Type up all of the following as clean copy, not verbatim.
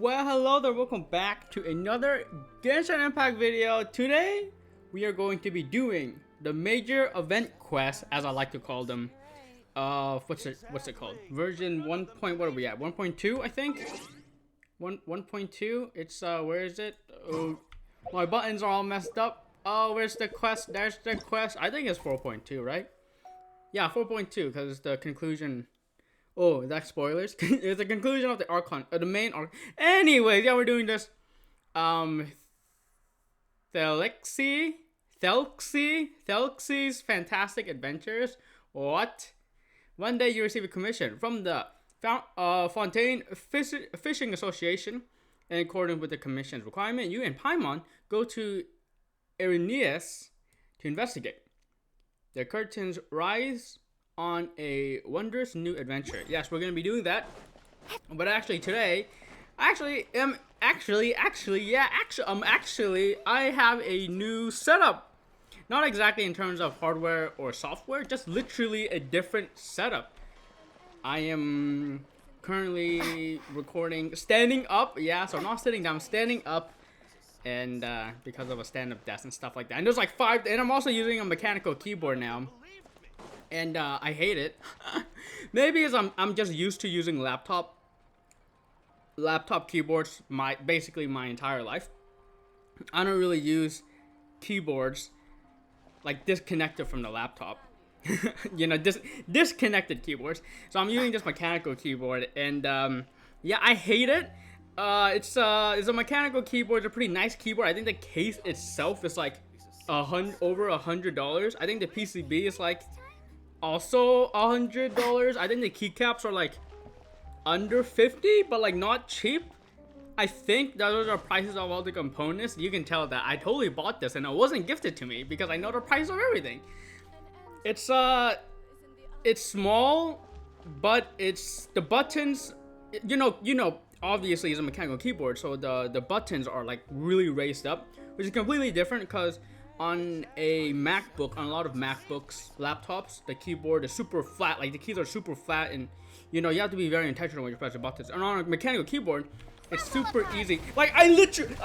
Well, hello there, welcome back to another Genshin Impact video. Today, we are going to be doing the major event quest, as I like to call them. What's it called? Version 1. What are we at? 1.2, I think? 1.2? It's, where is it? Oh, my buttons are all messed up. Oh, where's the quest? There's the quest. I think it's 4.2, right? Yeah, 4.2, because it's the conclusion. Oh, is that spoilers? It's the conclusion of the Archon, the main arc. Anyways, yeah, we're doing this. Thelxie's Fantastic Adventures. What? One day you receive a commission from the Fontaine Fishing Association. In accordance with the commission's requirement, you and Paimon go to Irenaeus to investigate. The curtains rise on a wondrous new adventure. Yes, we're gonna be doing that. But actually today, I have a new setup. Not exactly in terms of hardware or software, just literally a different setup. I am currently recording standing up. Yeah, so I'm not sitting down, I'm standing up. And because of a stand-up desk and stuff like that. And there's like 5, and I'm also using a mechanical keyboard now. And I hate it. Maybe as I'm just used to using laptop keyboards basically my entire life. I don't really use keyboards like disconnected from the laptop. You know, disconnected keyboards. So I'm using this mechanical keyboard, and yeah, I hate it. It's a mechanical keyboard. It's a pretty nice keyboard. I think the case itself is like over $100. I think the PCB is like also $100. I think the keycaps are like under 50, but like not cheap. I think those are prices of all the components. You can tell that I totally bought this and it wasn't gifted to me because I know the price of everything. It's small, but it's the buttons. You know. Obviously, it's a mechanical keyboard, so the buttons are like really raised up, which is completely different because on a MacBook, on a lot of MacBooks, laptops, the keyboard is super flat. Like the keys are super flat, and you know you have to be very intentional when you press the buttons. And on a mechanical keyboard, it's super easy. Like I literally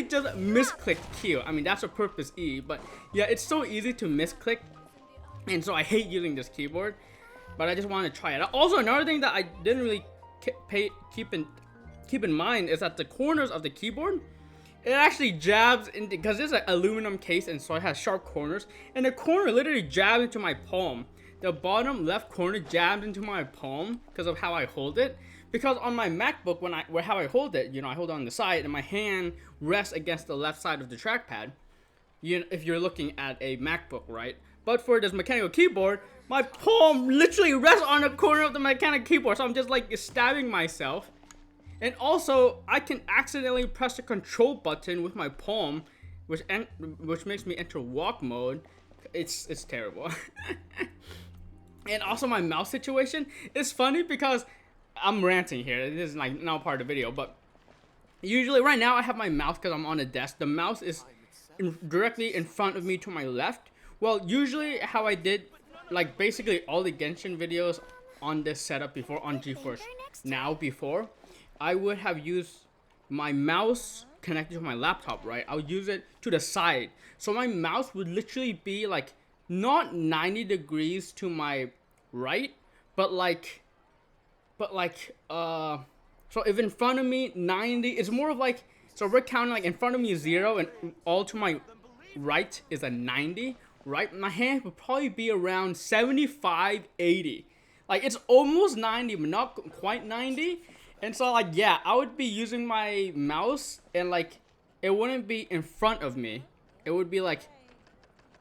just misclicked Q. I mean that's a purpose E, but yeah, it's so easy to misclick, and so I hate using this keyboard. But I just want to try it out. Also, another thing that I didn't really keep in mind is that the corners of the keyboard, it actually jabs into, because it's an aluminum case and so it has sharp corners, and the corner literally jabs into my palm. The bottom left corner jabs into my palm because of how I hold it. Because on my MacBook, how I hold it, you know, I hold it on the side and my hand rests against the left side of the trackpad. You know, if you're looking at a MacBook, right? But for this mechanical keyboard, my palm literally rests on the corner of the mechanical keyboard, so I'm just like stabbing myself. And also, I can accidentally press the control button with my palm, which makes me enter walk mode. It's terrible. And also my mouse situation is funny because I'm ranting here. This is like not part of the video, but usually right now I have my mouse because I'm on a desk. The mouse is directly in front of me to my left. Well, usually how I did, like basically all the Genshin videos on this setup before, on GeForce Now before, I would have used my mouse connected to my laptop, right? I'll use it to the side. So my mouse would literally be like, not 90 degrees to my right, but like, so if in front of me 90, it's more of like, so we're counting like in front of me is 0 and all to my right is a 90. Right, my hand would probably be around 75, 80. Like it's almost 90, but not quite 90. And so like, yeah, I would be using my mouse and like, it wouldn't be in front of me. It would be like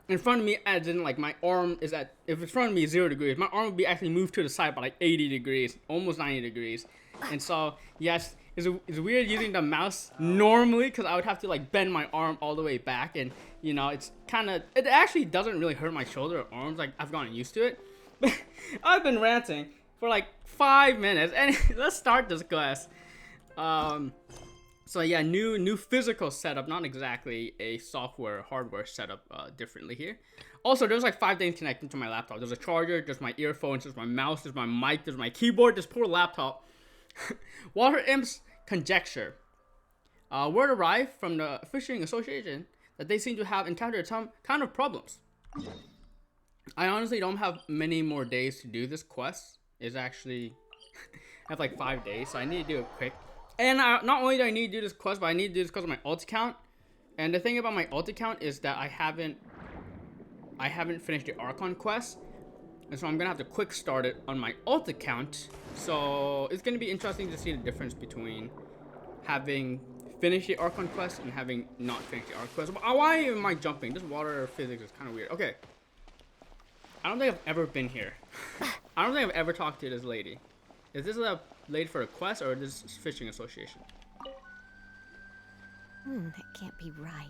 in front of me, as in like my arm is at, if in front of me is 0 degrees, my arm would be actually moved to the side by like 80 degrees, almost 90 degrees. And so, yes, it's weird using the mouse normally because I would have to like bend my arm all the way back, and you know, it actually doesn't really hurt my shoulder or arms, like I've gotten used to it. But I've been ranting for like 5 minutes, and let's start this quest. So yeah, new physical setup, not exactly a hardware setup differently here. Also, there's like 5 things connected to my laptop. There's a charger, there's my earphones, there's my mouse, there's my mic, there's my keyboard, this poor laptop. Water imps conjecture. Word arrived from the fishing association that they seem to have encountered some kind of problems. I honestly don't have many more days to do this quest. It's actually I have like 5 days, so I need to do it quick. And not only do I need to do this quest, but I need to do this quest with my ult account. And the thing about my ult account is that I haven't finished the Archon quest, and so I'm gonna have to quick start it on my ult account. So it's gonna be interesting to see the difference between having finished the Archon quest and having not finished the Archon quest. Why am I jumping? This water physics is kind of weird. Okay. I don't think I've ever been here. I don't think I've ever talked to this lady. Is this a lady for a quest or is this fishing association? That can't be right.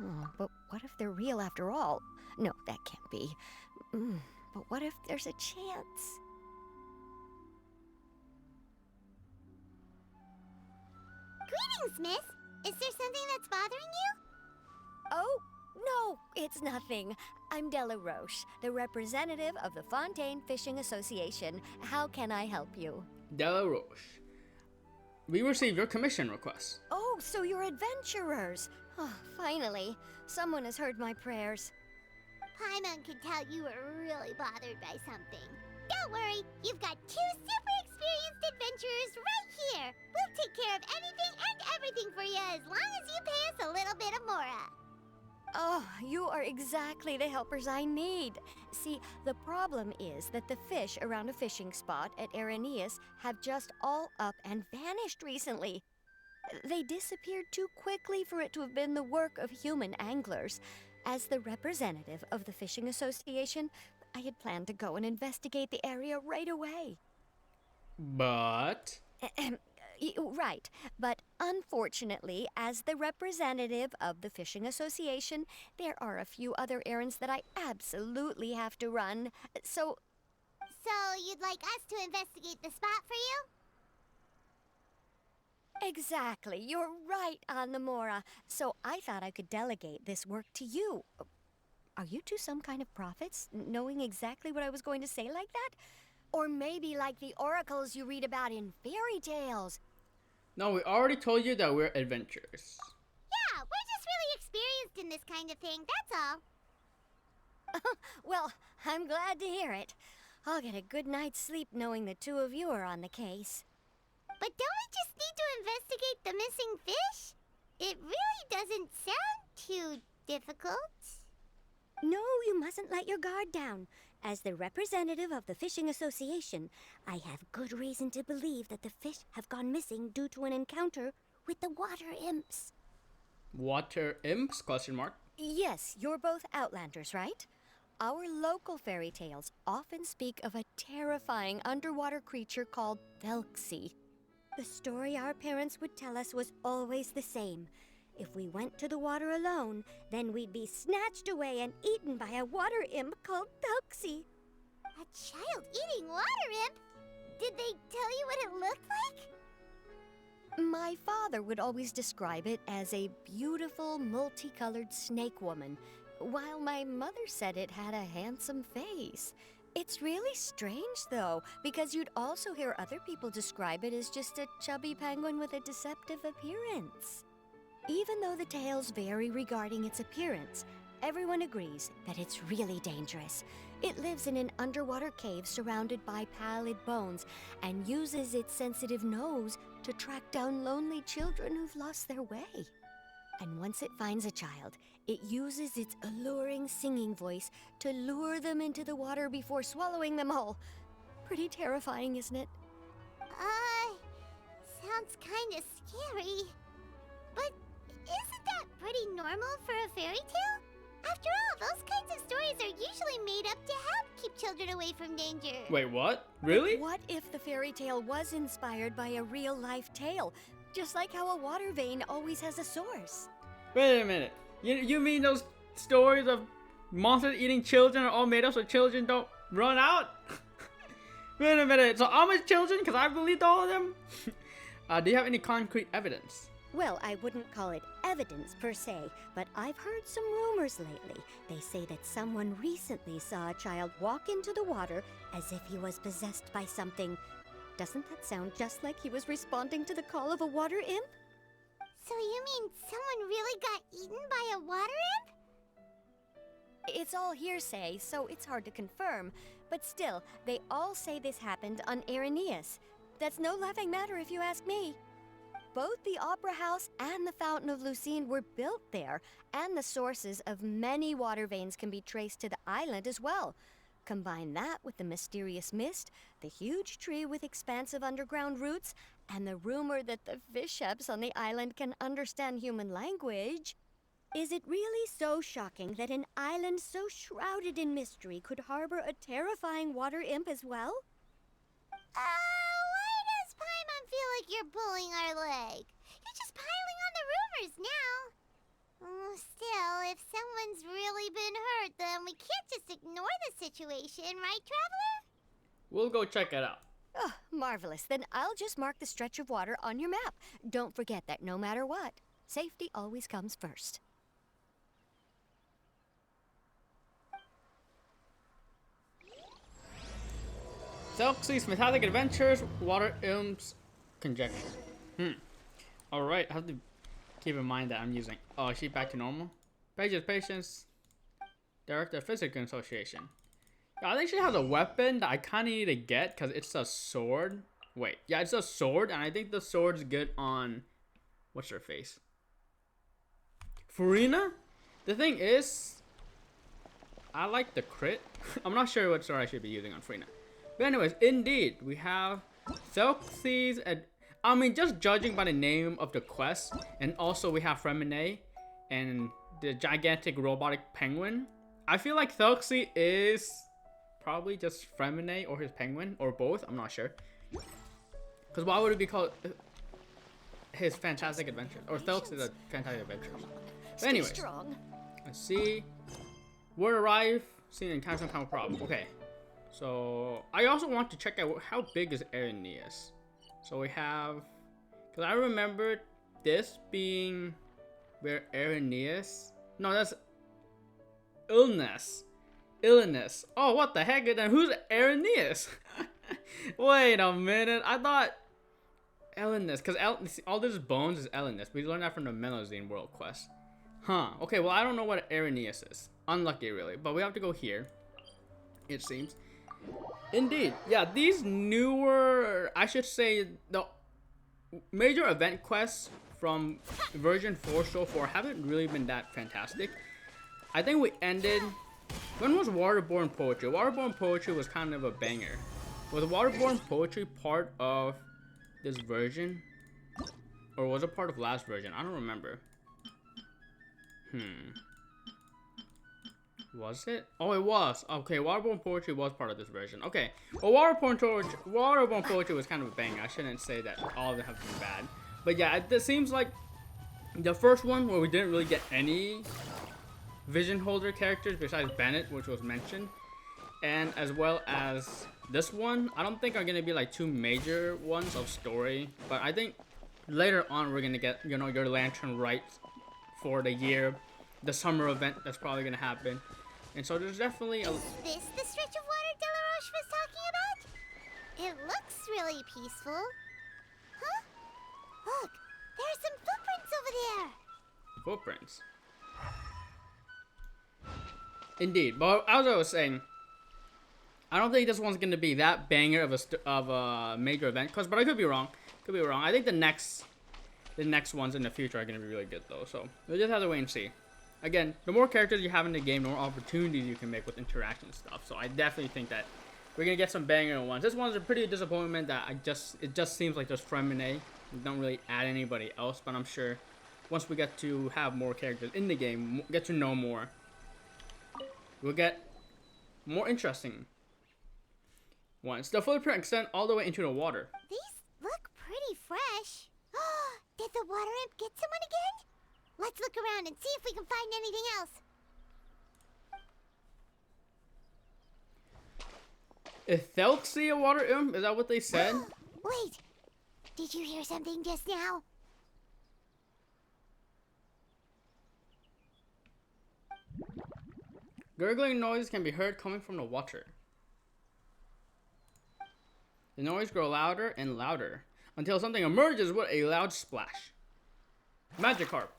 Oh, but what if they're real after all? No, that can't be. But what if there's a chance? Greetings, miss. Is there something that's bothering you? Oh, no, it's nothing. I'm Della Roche, the representative of the Fontaine Fishing Association. How can I help you? Della Roche. We received your commission request. Oh, so you're adventurers. Oh, finally, someone has heard my prayers. Paimon could tell you were really bothered by something. Don't worry, you've got 2 super experienced adventurers right here. We'll take care of anything and everything for you as long as you pay us a little bit of mora. Oh, you are exactly the helpers I need. See, the problem is that the fish around a fishing spot at Araneus have just all up and vanished recently. They disappeared too quickly for it to have been the work of human anglers. As the representative of the Fishing Association, I had planned to go and investigate the area right away. But... Right, but unfortunately, as the representative of the Fishing Association, there are a few other errands that I absolutely have to run, so... So, you'd like us to investigate the spot for you? Exactly, you're right on the Mora, so I thought I could delegate this work to you. Are you two some kind of prophets, knowing exactly what I was going to say like that? Or maybe like the oracles you read about in fairy tales? No, we already told you that we're adventurers. Yeah, we're just really experienced in this kind of thing, that's all. Well, I'm glad to hear it. I'll get a good night's sleep knowing the two of you are on the case. But don't we just need to investigate the missing fish? It really doesn't sound too difficult. No, you mustn't let your guard down. As the representative of the Fishing Association, I have good reason to believe that the fish have gone missing due to an encounter with the water imps. Water imps? Question mark. Yes, you're both Outlanders, right? Our local fairy tales often speak of a terrifying underwater creature called Thelxie. The story our parents would tell us was always the same. If we went to the water alone, then we'd be snatched away and eaten by a water imp called Thelxie. A child-eating water imp? Did they tell you what it looked like? My father would always describe it as a beautiful, multicolored snake woman, while my mother said it had a handsome face. It's really strange, though, because you'd also hear other people describe it as just a chubby penguin with a deceptive appearance. Even though the tales vary regarding its appearance, everyone agrees that it's really dangerous. It lives in an underwater cave surrounded by pallid bones and uses its sensitive nose to track down lonely children who've lost their way. And once it finds a child, it uses its alluring singing voice to lure them into the water before swallowing them all. Pretty terrifying, isn't it? Sounds kinda scary. But isn't that pretty normal for a fairy tale? After all, those kinds of stories are usually made up to help keep children away from danger. Wait, what? Really? What if the fairy tale was inspired by a real-life tale? Just like how a water vein always has a source. Wait a minute. You mean those stories of monsters eating children are all made up so children don't run out? Wait a minute. So all my children, because I believed all of them? Do you have any concrete evidence? Well, I wouldn't call it evidence per se, but I've heard some rumors lately. They say that someone recently saw a child walk into the water as if he was possessed by something. Doesn't that sound just like he was responding to the call of a water imp? So you mean someone really got eaten by a water imp? It's all hearsay, so it's hard to confirm. But still, they all say this happened on Irenaeus. That's no laughing matter if you ask me. Both the Opera House and the Fountain of Lucine were built there, and the sources of many water veins can be traced to the island as well. Combine that with the mysterious mist, the huge tree with expansive underground roots, and the rumor that the fisheps on the island can understand human language. Is it really so shocking that an island so shrouded in mystery could harbor a terrifying water imp as well? Why does Paimon feel like you're pulling our leg? You're just piling on the rumors now. Still, if someone's really been hurt, then we can't just ignore the situation, right, Traveler? We'll go check it out. Oh, marvelous. Then I'll just mark the stretch of water on your map. Don't forget that no matter what, safety always comes first. Thelxie's Fantastic Adventures, Water Imps Conjecture. Alright, I have to keep in mind that I'm using. Oh, is she back to normal? Pages, patience. Director of Physical Association. Yeah, I think she has a weapon that I kind of need to get because it's a sword. Wait, yeah, it's a sword, and I think the sword's good on. What's her face? Farina? The thing is, I like the crit. I'm not sure what sword I should be using on Farina. But anyways, indeed, we have Thelxie's. I mean, just judging by the name of the quest, and also we have Fremine and the gigantic robotic penguin. I feel like Thelxie is probably just Fremine or his penguin, or both. I'm not sure. Because why would it be called his Fantastic Adventure? Or Thelxie's Fantastic Adventure. But anyways, let's see. Word arrive, seen in time some kind of problem. Okay. So, I also want to check out how big is Irenaeus. So we have, because I remember this being where Irenaeus, no, that's Illness. Oh, what the heck? Then who's Irenaeus? Wait a minute. I thought Ellinus, because all this bones is Ellinus. We learned that from the Melazine World Quest. Huh. Okay, well, I don't know what Irenaeus is. Unlucky, really. But we have to go here, it seems. Indeed. Yeah, these newer, I should say, the major event quests from version 4 so far haven't really been that fantastic. I think we ended... When was Waterborne Poetry? Waterborne Poetry was kind of a banger. Was Waterborne Poetry part of this version? Or was it part of last version? I don't remember. Was it? Oh, it was. Okay, Waterborne Poetry was part of this version. Okay. Well, Waterborne Poetry was kind of a banger. I shouldn't say that all of them have been bad. But yeah, it seems like the first one where we didn't really get any vision holder characters besides Bennett, which was mentioned, and as well as this one, I don't think are going to be like two major ones of story, but I think later on we're going to get, you know, your Lantern right for the year, the summer event that's probably going to happen. And so there's definitely a... Is this the stretch of water Delaroche was talking about? It looks really peaceful. Huh? Look, there are some footprints over there. Footprints. Indeed, but as I was saying, I don't think this one's gonna be that banger of a major event, but I could be wrong. I think the next ones in the future are gonna be really good though. So we'll just have to wait and see. Again, the more characters you have in the game, the more opportunities you can make with interaction stuff. So I definitely think that we're gonna get some banger ones. This one's a pretty disappointment that it just seems like just Fremine. We don't really add anybody else, but I'm sure once we get to have more characters in the game, get to know more, we'll get more interesting ones. The footprint extend all the way into the water. These look pretty fresh. Did the water imp get someone again? Let's look around and see if we can find anything else. Is Thelxie a water imp? Is that what they said? Wait, did you hear something just now? Gurgling noise can be heard coming from the water. The noise grows louder and louder until something emerges with a loud splash. Magikarp.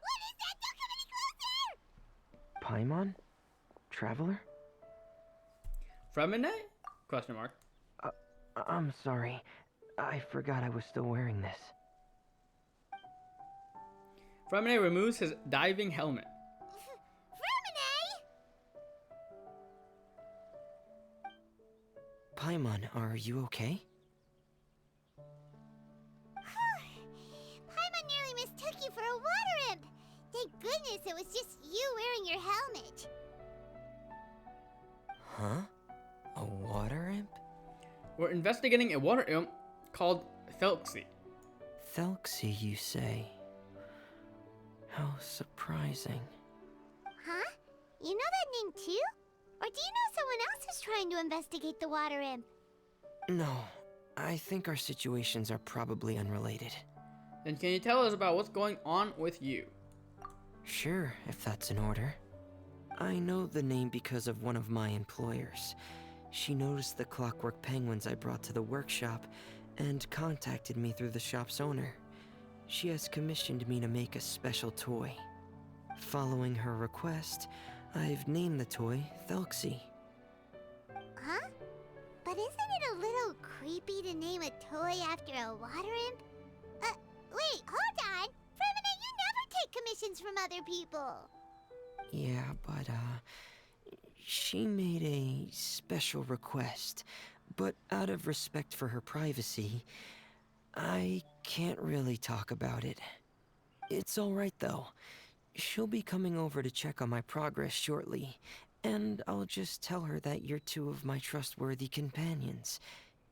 What is that? Don't come any closer! Paimon? Traveler? Fremine? Question mark. I'm sorry. I forgot I was still wearing this. Fremine removes his diving helmet. Fremine! Paimon, are you okay? Paimon nearly mistook you for a water imp. Thank goodness it was just you wearing your helmet. Huh? A water imp? We're investigating a water imp called Thelxie. Thelxie, you say? How surprising. Huh? You know that name too? Or do you know someone else who's trying to investigate the water imp? No, I think our situations are probably unrelated. Then can you tell us about what's going on with you? Sure, if that's in order. I know the name because of one of my employers. She noticed the clockwork penguins I brought to the workshop and contacted me through the shop's owner. She has commissioned me to make a special toy. Following her request, I've named the toy Thelxie. Huh? But isn't it a little creepy to name a toy after a water imp? Wait, hold on! Fremine, you never take commissions from other people! Yeah, but, she made a special request, but out of respect for her privacy, I can't really talk about it. It's alright though. She'll be coming over to check on my progress shortly, and I'll just tell her that you're two of my trustworthy companions.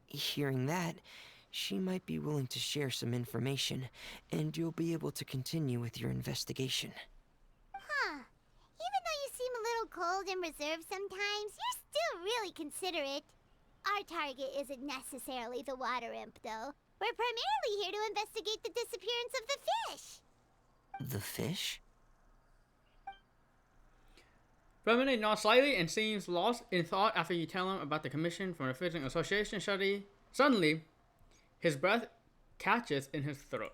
Hearing that, she might be willing to share some information, and you'll be able to continue with your investigation. Huh. Even though you seem a little cold and reserved sometimes, you're still really considerate. Our target isn't necessarily the water imp, though. We're primarily here to investigate the disappearance of the fish. The fish? Fremine nods slightly and seems lost in thought after you tell him about the commission from the Fishing Association study. Suddenly, his breath catches in his throat.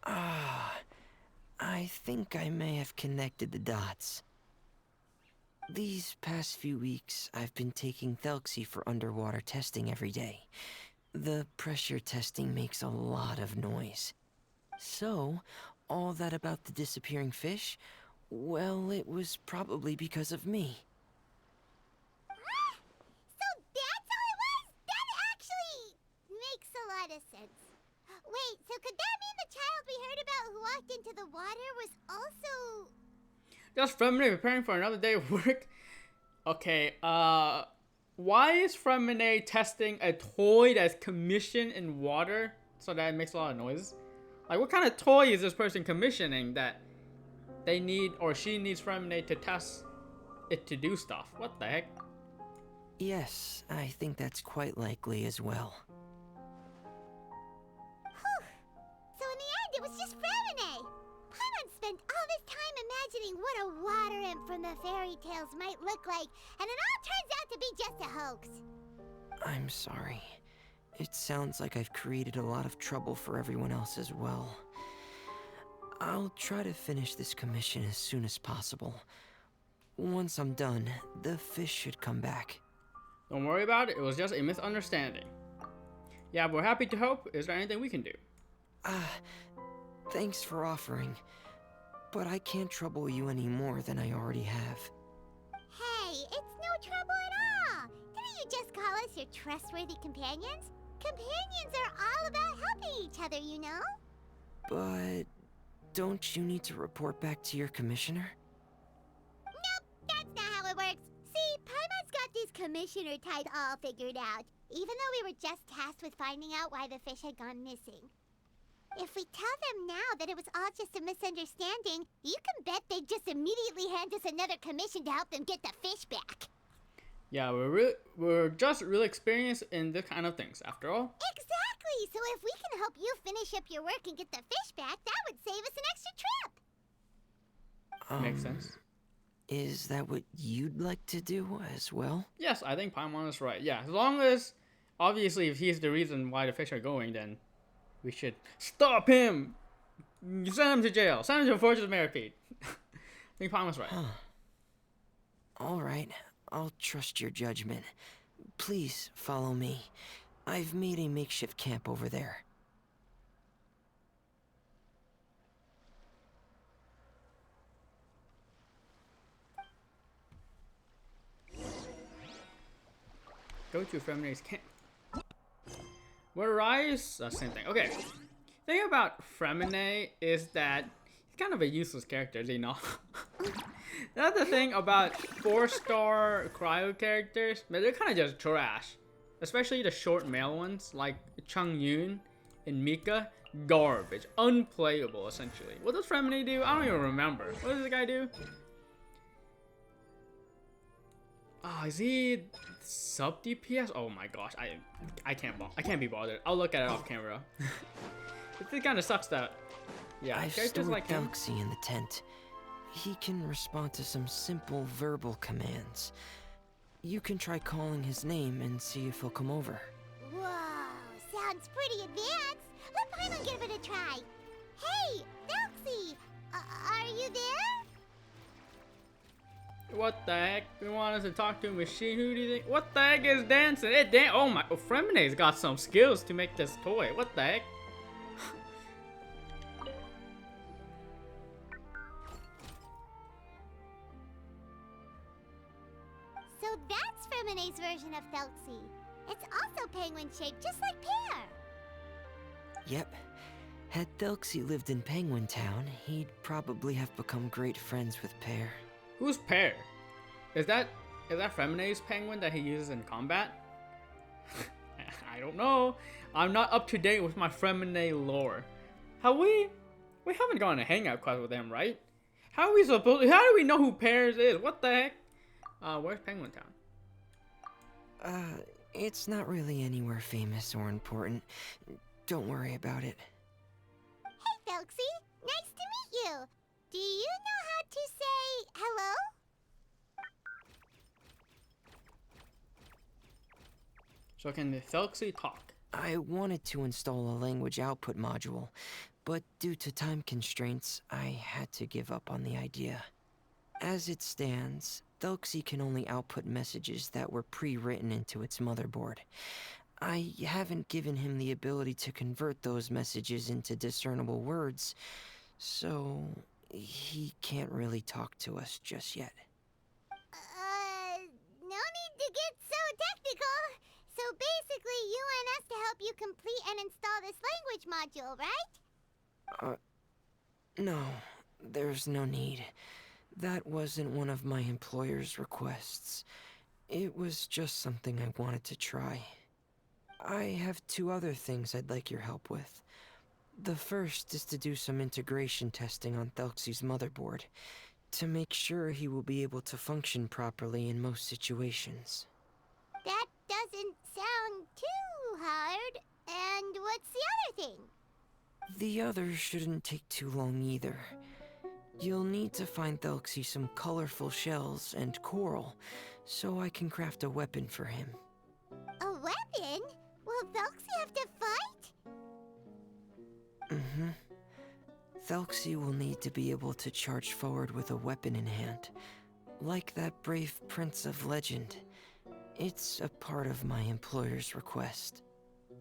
I think I may have connected the dots. These past few weeks, I've been taking Thelxie for underwater testing every day. The pressure testing makes a lot of noise. So, all that about the disappearing fish, well, it was probably because of me. So that's how it was? That actually makes a lot of sense. Wait, so could that mean the child we heard about who walked into the water was also... Just Fremine preparing for another day of work. Okay, why is Fremine testing a toy that's commissioned in water so that it makes a lot of noise? Like, what kind of toy is this person commissioning that they need, or she needs Fremine to test it to do stuff? What the heck? Yes, I think that's quite likely as well. So in the end, it was just Fremine. Paimon spent all this time imagining what a water imp from the fairy tales might look like, and it all turns out to be just a hoax. I'm sorry. It sounds like I've created a lot of trouble for everyone else as well. I'll try to finish this commission as soon as possible. Once I'm done, the fish should come back. Don't worry about it, it was just a misunderstanding. Yeah, we're happy to help. Is there anything we can do? Thanks for offering, but I can't trouble you any more than I already have. Hey, it's no trouble at all. Didn't you just call us your trustworthy companions? Companions are all about helping each other, you know? But don't you need to report back to your commissioner? Nope, that's not how it works. See, Paimon's got this commissioner type all figured out, even though we were just tasked with finding out why the fish had gone missing. If we tell them now that it was all just a misunderstanding, you can bet they'd just immediately hand us another commission to help them get the fish back. Yeah, we're just really experienced in this kind of things, after all. Exactly! So if we can help you finish up your work and get the fish back, that would save us an extra trip! Makes sense. Is that what you'd like to do as well? Yes, I think Paimon is right. Yeah, as long as, obviously, if he's the reason why the fish are going, then we should stop him. You send him to jail. Send him to a Fortress Barricade. I think Paimon's right. Huh. Alright, I'll trust your judgment. Please follow me. I've made a makeshift camp over there. Go to Fremene's camp. Where Rise? Same thing. Okay. The thing about Fremene is that he's kind of a useless character, is he not? That's the thing about 4-star cryo characters, but they're kind of just trash. Especially the short male ones, like Chung Yoon and Mika. Garbage. Unplayable, essentially. What does Fremene do? I don't even remember. What does the guy do? Oh, is he sub DPS? Oh my gosh, I can't be bothered. I'll look at it off camera. It kind of sucks that, yeah, I've characters stored like him. Thelxie in the tent. He can respond to some simple verbal commands. You can try calling his name and see if he'll come over. Whoa, sounds pretty advanced. Let Paimon give it a try. Hey, Thelxie, are you there? What the heck? We want us to talk to a machine? Who do you think? What the heck is dancing? Oh my! Oh, Fremene's got some skills to make this toy. What the heck? So that's Fremene's version of Thelxie. It's also penguin-shaped, just like Pear. Yep. Had Thelxie lived in Penguin Town, he'd probably have become great friends with Pear. Who's Pear? Is that Fremene's penguin that he uses in combat? I don't know. I'm not up to date with my Fremene lore. We haven't gone on a hangout quest with him, right? How do we know who Pear is? What the heck? Where's Penguin Town? It's not really anywhere famous or important. Don't worry about it. Hey, Thelxie. Nice to meet you. Do you know how to say hello? So can the Thelxie talk? I wanted to install a language output module, but due to time constraints, I had to give up on the idea. As it stands, Thelxie can only output messages that were pre-written into its motherboard. I haven't given him the ability to convert those messages into discernible words, so he can't really talk to us just yet. No need to get so technical. So basically, you want us to help you complete and install this language module, right? No, there's no need. That wasn't one of my employer's requests. It was just something I wanted to try. I have 2 other things I'd like your help with. The first is to do some integration testing on Thelxie's motherboard, to make sure he will be able to function properly in most situations. That doesn't sound too hard. And what's the other thing? The other shouldn't take too long either. You'll need to find Thelxie some colorful shells and coral, so I can craft a weapon for him. A weapon? Will Thelxie have to fight? Mm-hmm. Thelxie will need to be able to charge forward with a weapon in hand, like that brave prince of legend. It's a part of my employer's request.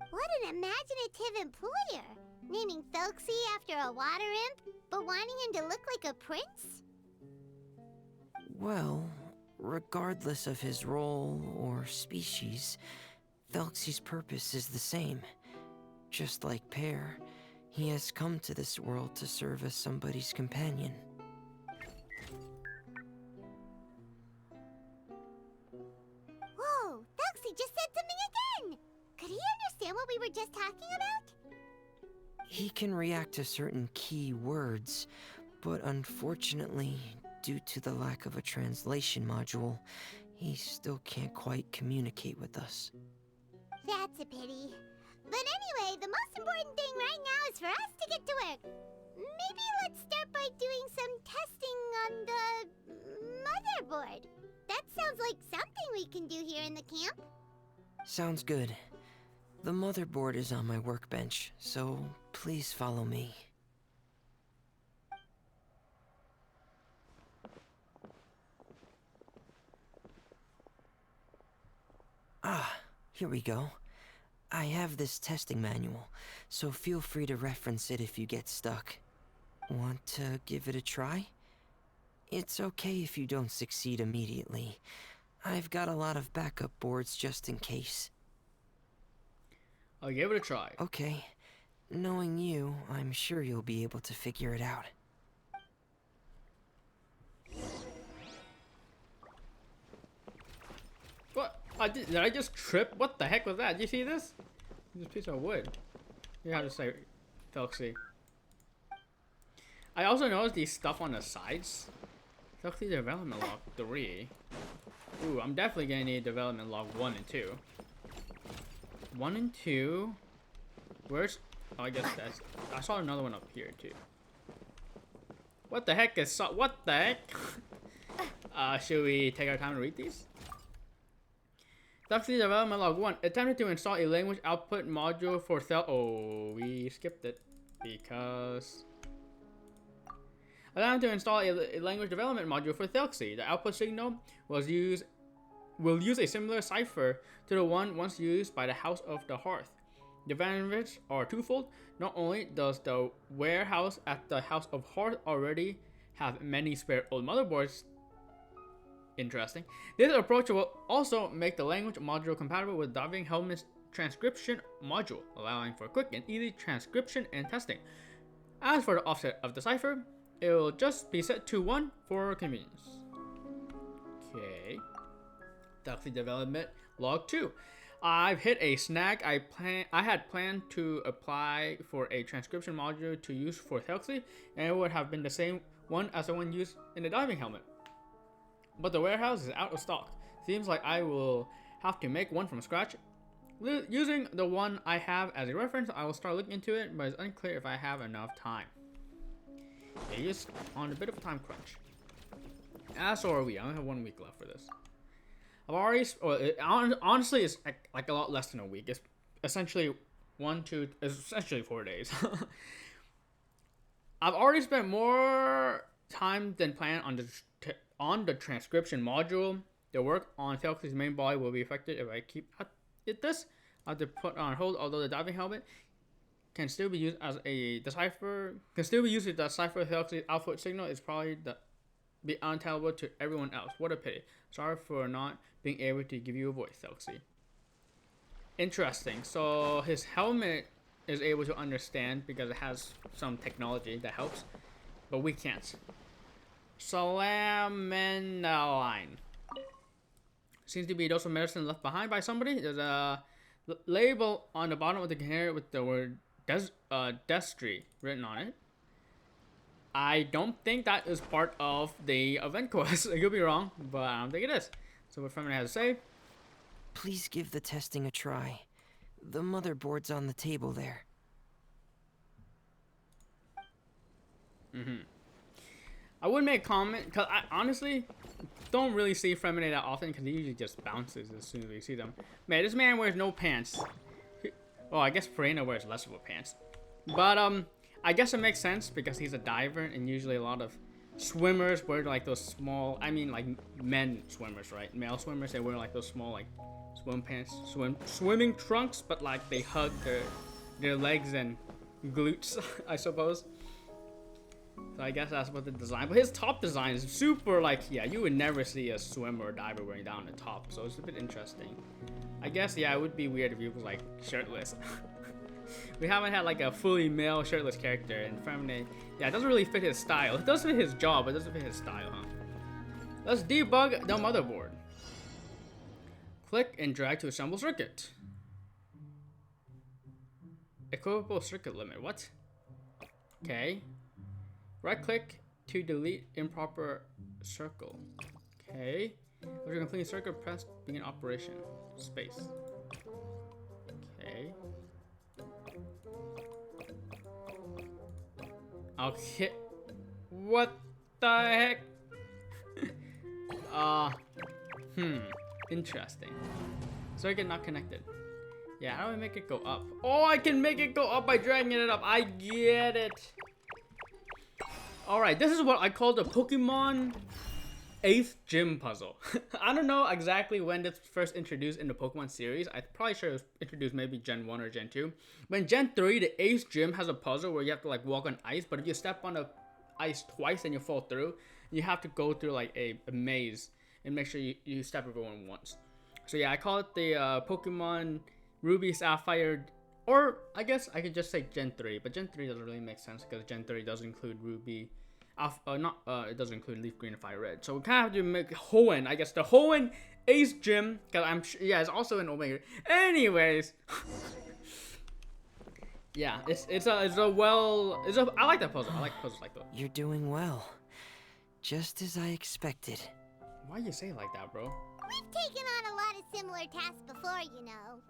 What an imaginative employer! Naming Thelxie after a water imp, but wanting him to look like a prince? Well, regardless of his role or species, Thelxie's purpose is the same. Just like Pear, he has come to this world to serve as somebody's companion. Whoa, Thelxie just said something again! Could he understand what we were just talking about? He can react to certain key words, but unfortunately, due to the lack of a translation module, he still can't quite communicate with us. That's a pity. But anyway, the most important thing right now is for us to get to work. Maybe let's start by doing some testing on the motherboard. That sounds like something we can do here in the camp. Sounds good. The motherboard is on my workbench, so please follow me. Ah, here we go. I have this testing manual, so feel free to reference it if you get stuck. Want to give it a try? It's okay if you don't succeed immediately. I've got a lot of backup boards just in case. I'll give it a try. Okay. Knowing you, I'm sure you'll be able to figure it out. What? Did I just trip? What the heck was that? Did you see this? This piece of wood. You have to say Thelxie. I also noticed these stuff on the sides. Thelxie development log 3. Ooh, I'm definitely gonna need development log 1 and 2. 1 and 2. Where's... Oh, I guess that's... I saw another one up here, too. What the heck is... What the heck? Should we take our time to read these? Thelxie development log 1. Attempted to install a language output module for Oh, we skipped it. Because... Attempted to install a language development module for Thelxie. The output signal will use a similar cipher to the one once used by the House of the Hearth. The advantages are twofold. Not only does the warehouse at the House of Hearth already have many spare old motherboards. Interesting. This approach will also make the language module compatible with Diving Helmet's transcription module, allowing for quick and easy transcription and testing. As for the offset of the cipher, it will just be set to 1 for convenience. Okay. Thelxie development log 2. I've hit a snag. I had planned to apply for a transcription module to use for Thelxie, and it would have been the same one as the one used in the diving helmet. But the warehouse is out of stock. Seems like I will have to make one from scratch. Using the one I have as a reference, I will start looking into it, but it's unclear if I have enough time. Yeah, just on a bit of a time crunch. As are we. I only have 1 week left for this. I've already, honestly, it's like a lot less than a week. It's essentially essentially 4 days. I've already spent more time than planned on the transcription module. The work on Thelxie's main body will be affected if I keep at this. I have to put on hold, although the diving helmet can still be used as a decipher. Can still be used to decipher Thelxie's output signal. It's probably be untellable to everyone else. What a pity. Sorry for not being able to give you a voice, Thelxie. Interesting. So his helmet is able to understand because it has some technology that helps, but we can't. Salamenaline. Seems to be a dose of medicine left behind by somebody. There's a label on the bottom of the container with the word Destry written on it. I don't think that is part of the event quest. I could be wrong, but I don't think it is. So what Feminine has to say? Please give the testing a try. The motherboard's on the table there. I would make a comment, because I honestly don't really see Feminine that often, because he usually just bounces as soon as we see them. Man, this man wears no pants. Well, I guess Farina wears less of a pants. But, I guess it makes sense because he's a diver, and usually a lot of swimmers wear like those small, I mean like men swimmers, right? Male swimmers, they wear like those small like swim pants, swimming trunks, but like they hug their legs and glutes, I suppose. So I guess that's what the design, but his top design is super like, yeah, you would never see a swimmer or diver wearing down the top, so it's a bit interesting. I guess, yeah, it would be weird if he was like shirtless. We haven't had like a fully male shirtless character in Feminine. Yeah, it doesn't really fit his style. It does fit his job, but it doesn't fit his style, huh? Let's debug the motherboard. Click and drag to assemble circuit. Equipable circuit limit, what? Okay. Right click to delete improper circle. Okay. After completing circuit, press begin operation. Space. Okay. Okay. What the heck? Interesting. Circuit not connected. Yeah, how do I make it go up? Oh, I can make it go up by dragging it up. I get it. Alright, this is what I call the Pokemon 8th gym puzzle. I don't know exactly when this first introduced in the Pokemon series. I'm probably sure it was introduced maybe Gen 1 or Gen 2. But in Gen 3, the 8th gym has a puzzle where you have to like walk on ice, but if you step on the ice twice and you fall through, you have to go through like a maze and make sure you step everyone once. So yeah, I call it the Pokemon Ruby, Sapphire, or I guess I could just say Gen 3, but Gen 3 doesn't really make sense because Gen 3 does include Ruby, it doesn't include Leaf Green and Fire Red. So we kind of have to make Hoenn, I guess the Hoenn Ace Gym, because I'm sure, yeah, it's also in Omega. Anyways, yeah, I like that puzzle. I like puzzles like that. You're doing well. Just as I expected. Why you say it like that, bro? We've taken on a lot of similar tasks before, you know.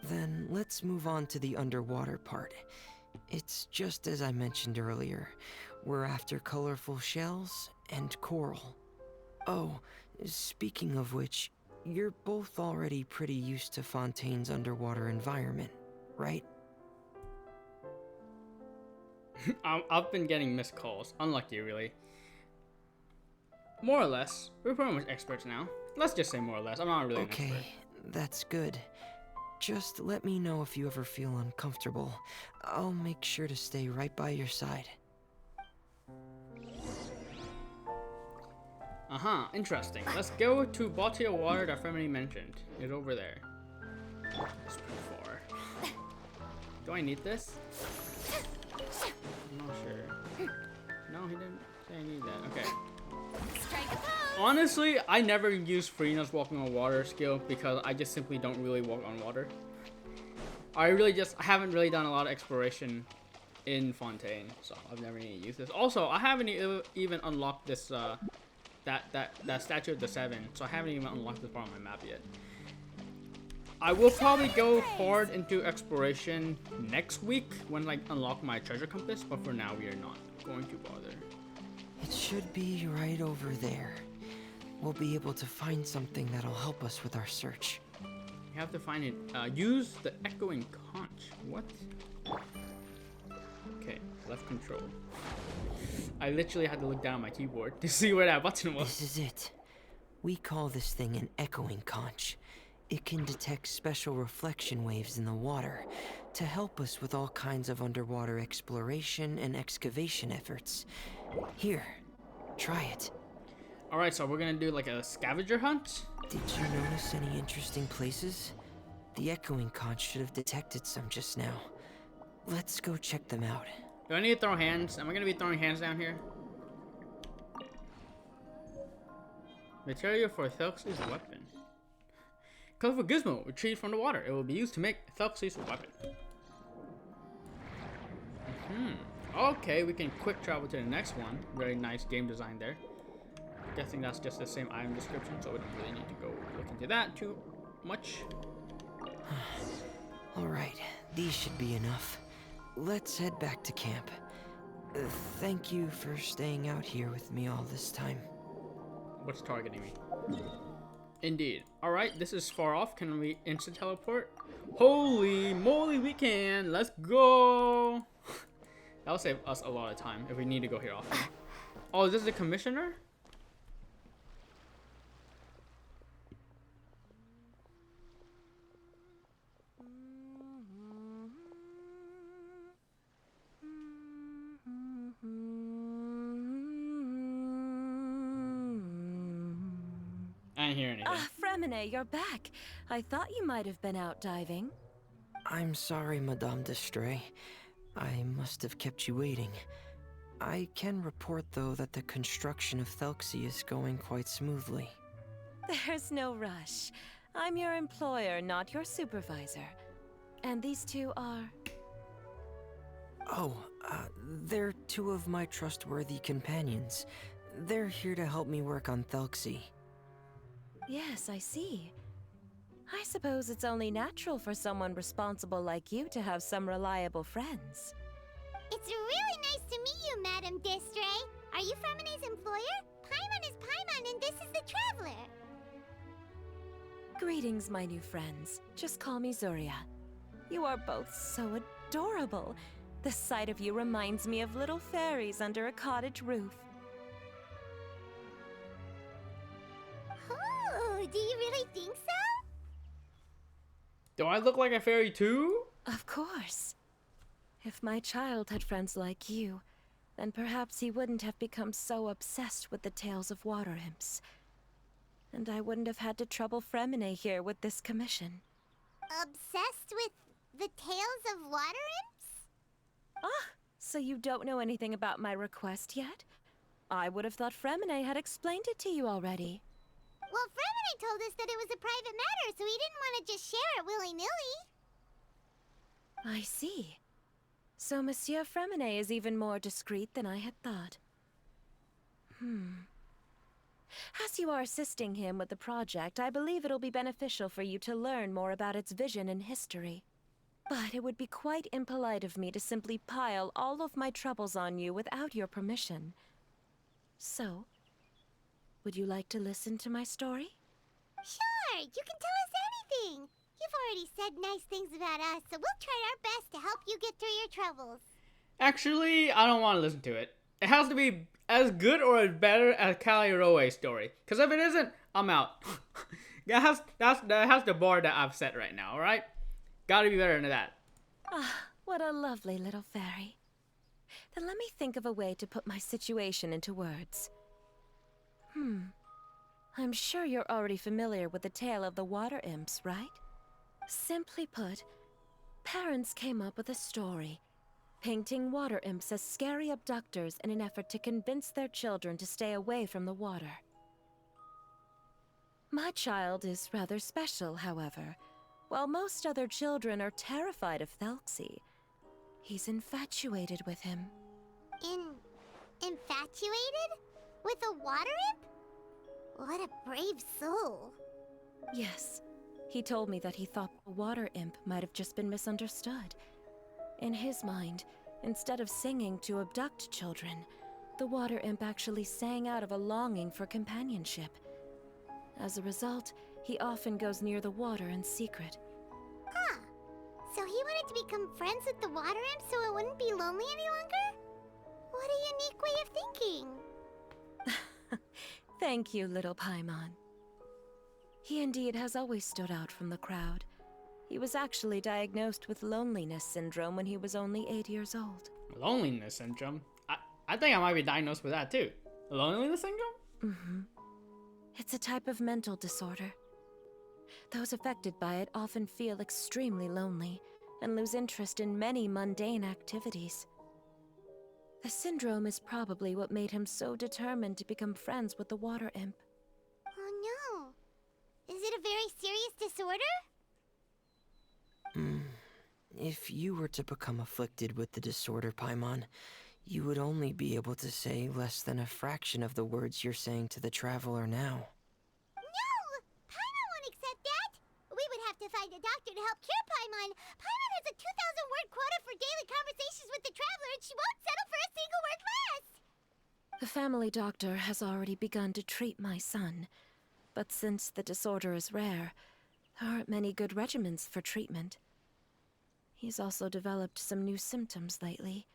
Then let's move on to the underwater part. It's just as I mentioned earlier. We're after colorful shells and coral. Oh, speaking of which, you're both already pretty used to Fontaine's underwater environment, right? I've been getting missed calls. Unlucky, really. More or less. We're pretty much experts now. Let's just say more or less. I'm not really an expert. Okay, that's good. Just let me know if you ever feel uncomfortable. I'll make sure to stay right by your side. Interesting. Let's go to body of water that Femini mentioned. It's over there. It's pretty far. Do I need this? I'm not sure. No, he didn't say I need that. Okay. Honestly, I never use Freena's walking on water skill because I just simply don't really walk on water. I haven't really done a lot of exploration in Fontaine, so I've never needed to use this. Also, I haven't even unlocked this that statue of the Seven, so I haven't even unlocked this part on my map yet. I will probably go hard into exploration next week when I unlock my treasure compass, but for now we are not going to bother. It should be right over there. We'll be able to find something that'll help us with our search. You have to find it. Use the echoing conch. What? Okay, left control. I literally had to look down at my keyboard to see where that button was. This is it. We call this thing an echoing conch. It can detect special reflection waves in the water to help us with all kinds of underwater exploration and excavation efforts. Here, try it. Alright, so we're gonna do like a scavenger hunt? Did you notice any interesting places? The echoing conch should have detected some just now. Let's go check them out. Do I need to throw hands? Am I gonna be throwing hands down here? Material for Thelxie's weapon. Colorful gizmo retrieved from the water. It will be used to make Thelxie's weapon. Okay, we can quick travel to the next one. Very nice game design there. Guessing that's just the same item description, so we don't really need to go look into that too much. Alright, these should be enough. Let's head back to camp. Thank you for staying out here with me all this time. What's targeting me? Indeed. Alright, this is far off. Can we instant teleport? Holy moly, we can! Let's go! That'll save us a lot of time if we need to go here often. Oh, is this the commissioner? I didn't hear anything. Fremine, you're back. I thought you might have been out diving. I'm sorry, Madame d'Estray. I must have kept you waiting. I can report, though, that the construction of Thelxie is going quite smoothly. There's no rush. I'm your employer, not your supervisor. And these two are... Oh, they're two of my trustworthy companions. They're here to help me work on Thelxie. Yes, I see. I suppose it's only natural for someone responsible like you to have some reliable friends. It's really nice to meet you, Madame d'Estray. Are you Femine's employer? Paimon is Paimon, and this is the Traveler. Greetings, my new friends. Just call me Zuria. You are both so adorable. The sight of you reminds me of little fairies under a cottage roof. Oh, do you really think so? Do I look like a fairy too? Of course. If my child had friends like you, then perhaps he wouldn't have become so obsessed with the tales of water imps. And I wouldn't have had to trouble Fremine here with this commission. Obsessed with the tales of water imps? Ah, so you don't know anything about my request yet? I would have thought Fremine had explained it to you already. Well, Fremine told us that it was a private matter, so he didn't want to just share it willy-nilly. I see. So Monsieur Fremine is even more discreet than I had thought. As you are assisting him with the project, I believe it'll be beneficial for you to learn more about its vision and history. But it would be quite impolite of me to simply pile all of my troubles on you without your permission. So, would you like to listen to my story? Sure, you can tell us anything. You've already said nice things about us, so we'll try our best to help you get through your troubles. Actually, I don't want to listen to it. It has to be as good or as better as Kaliroe's story. Because if it isn't, I'm out. that has the bar that I've set right now, alright? Gotta be better than that. Ah, what a lovely little fairy. Then let me think of a way to put my situation into words. I'm sure you're already familiar with the tale of the water imps, right? Simply put, parents came up with a story, painting water imps as scary abductors in an effort to convince their children to stay away from the water. My child is rather special, however. While most other children are terrified of Thelxie, he's infatuated with him. Infatuated? With a water imp? What a brave soul. Yes, he told me that he thought the water imp might have just been misunderstood. In his mind, instead of singing to abduct children, the water imp actually sang out of a longing for companionship. As a result, he often goes near the water in secret. Huh. So he wanted to become friends with the water imp so it wouldn't be lonely any longer? What a unique way of thinking. Thank you, little Paimon. He indeed has always stood out from the crowd. He was actually diagnosed with loneliness syndrome when he was only 8 years old. Loneliness syndrome? I think I might be diagnosed with that too. Loneliness syndrome? It's a type of mental disorder. Those affected by it often feel extremely lonely and lose interest in many mundane activities. The syndrome is probably what made him so determined to become friends with the water imp. Oh no. Is it a very serious disorder? If you were to become afflicted with the disorder, Paimon, you would only be able to say less than a fraction of the words you're saying to the Traveler now. No! Paimon won't accept that! We would have to find a doctor to help cure Paimon. Paimon has a 2,000-word quota for daily conversations with the Traveler, and she won't settle for a single word less! The family doctor has already begun to treat my son, but since the disorder is rare, there aren't many good regimens for treatment. He's also developed some new symptoms lately,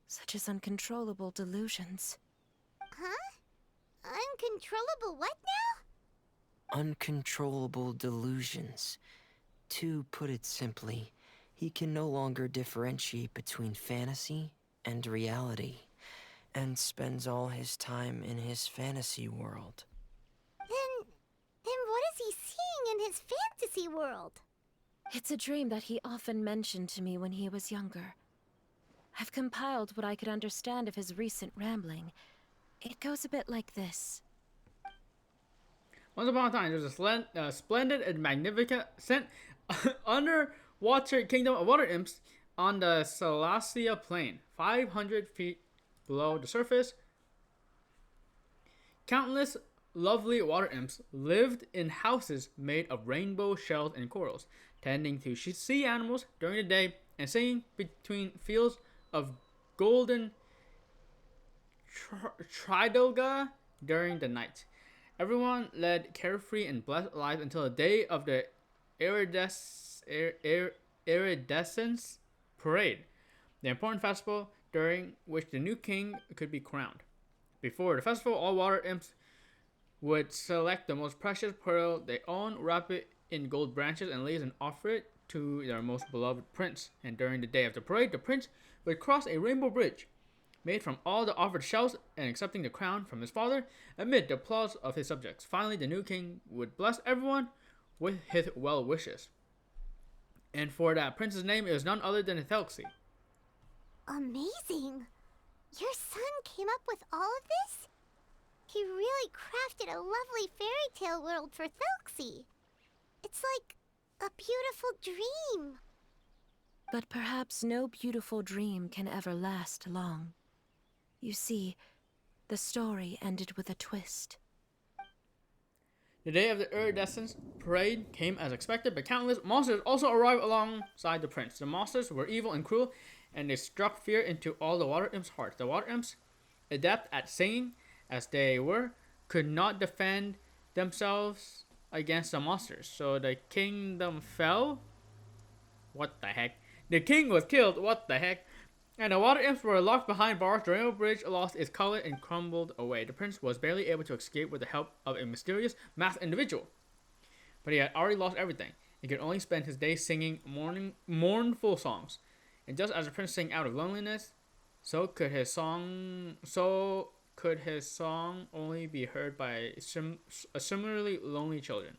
such as uncontrollable delusions. Huh? Uncontrollable what now? Uncontrollable delusions. To put it simply, he can no longer differentiate between fantasy and reality, and spends all his time in his fantasy world. Then what is he seeing in his fantasy world? It's a dream that he often mentioned to me when he was younger. I've compiled what I could understand of his recent rambling. It goes a bit like this. Once upon a time, there was a splendid and magnificent underwater kingdom of water imps on the Thelxie plain, 500 feet below the surface. Countless lovely water imps lived in houses made of rainbow shells and corals, tending to sea animals during the day and singing between fields of golden tridolga during the night. Everyone led carefree and blessed lives until the day of the iridescence parade, the important festival during which the new king could be crowned. Before the festival, all water imps would select the most precious pearl they own, wrap it in gold branches and leaves, and offer it to their most beloved prince. And during the day of the parade, the prince would cross a rainbow bridge made from all the offered shells and accepting the crown from his father amid the applause of his subjects. Finally, the new king would bless everyone with his well wishes. And for that prince's name, it was none other than Thelxie. Amazing! Your son came up with all of this? He really crafted a lovely fairy tale world for Thelxie. It's like a beautiful dream. But perhaps no beautiful dream can ever last long. You see, the story ended with a twist. The day of the iridescence parade came as expected, but countless monsters also arrived alongside the prince. The monsters were evil and cruel, and they struck fear into all the water imps' hearts. The water imps, adept at singing as they were, could not defend themselves against the monsters. So the kingdom fell. What the heck? The king was killed. What the heck? And the water imps were locked behind bars. The rainbow bridge lost its color and crumbled away. The prince was barely able to escape with the help of a mysterious masked individual. But he had already lost everything. He could only spend his days singing mournful songs. And just as the prince sang out of loneliness, so could his song only be heard by similarly lonely children.